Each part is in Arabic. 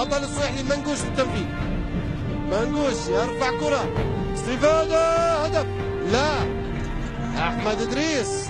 خطأ للصحيح منقوش في التنفيذ. منقوش يرفع كرة، استفادة، هدف. لا، أحمد إدريس.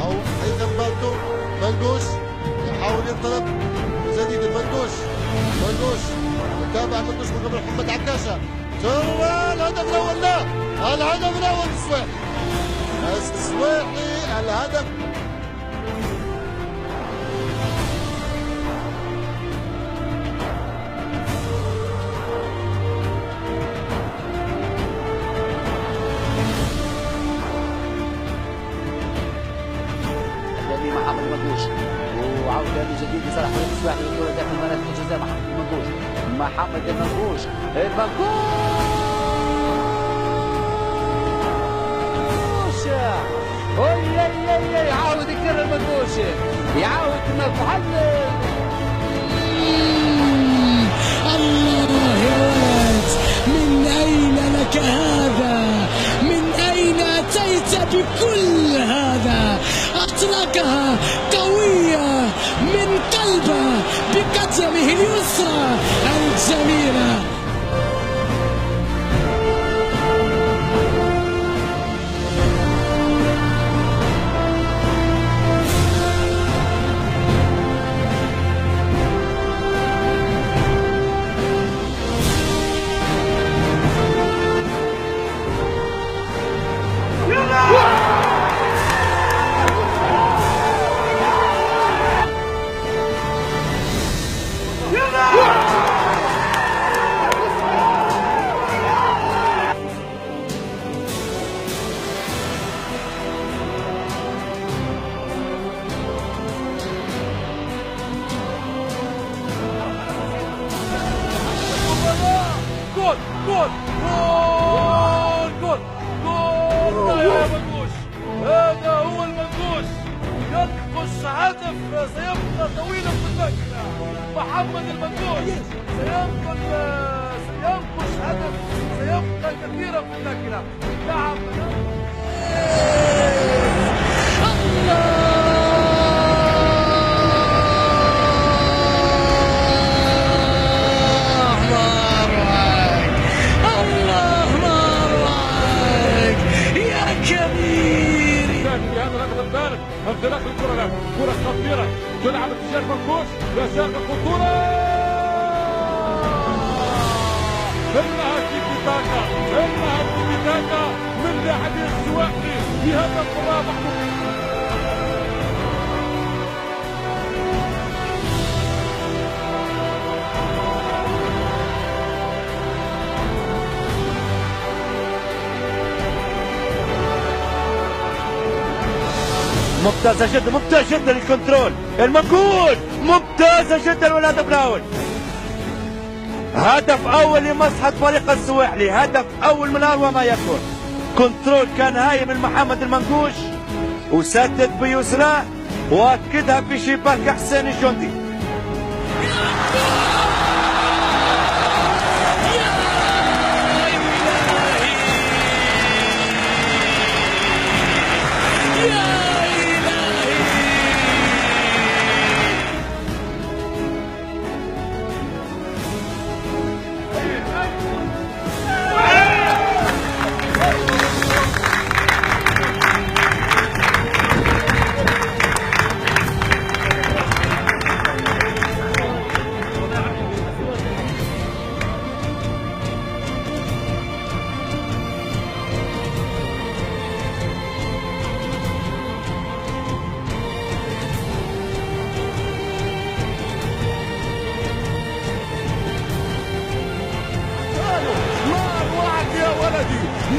أو أيضا بالتو. منقوش يحاول ينطلق جديد. منقوش يتابع منقوش من قبل محمد عكاشة. الهدف الأول. لا، الهدف الأول السويحي الهدف. محمد المنقوش وعودة من جديد لصالح فريق السواحلي والكرة داخل منطقة الجزاء. محمد المنقوش يعاود يكرر المنقوش، يعاود محل. الله يا ولد، من أين لك هذا؟ من أين أتيت بكل هذا؟ أطلقها قوية من قلبه بقدمه اليسرى الجميلة. جول يا منقوش. هذا هو المنقوش، ينقش هدف سيبقى طويلا في الذاكرة. محمد المنقوش سينقش هدف سيبقى كثيرا في الذاكرة. نعم انطلاق الكرة الآن، كرة خطيرة تلعب اتجاه منقوش، يساق الخطورة. إنها تيكي تاكا من لاعبي السواحلي في هذا الرابع. ممتازة جدا الكنترول. المنقوش ممتازة جدا والهدف الأول. هدف أول لمصلحة فريق السواحلي، هدف أول من أروع ما يكون. كنترول كان هاي من محمد المنقوش، وسدد بيسرى وأكدها بشباك حسين الجندي.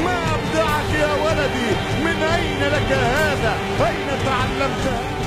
ما أبدعك يا ولدي، من أين لك هذا؟ أين تعلمت؟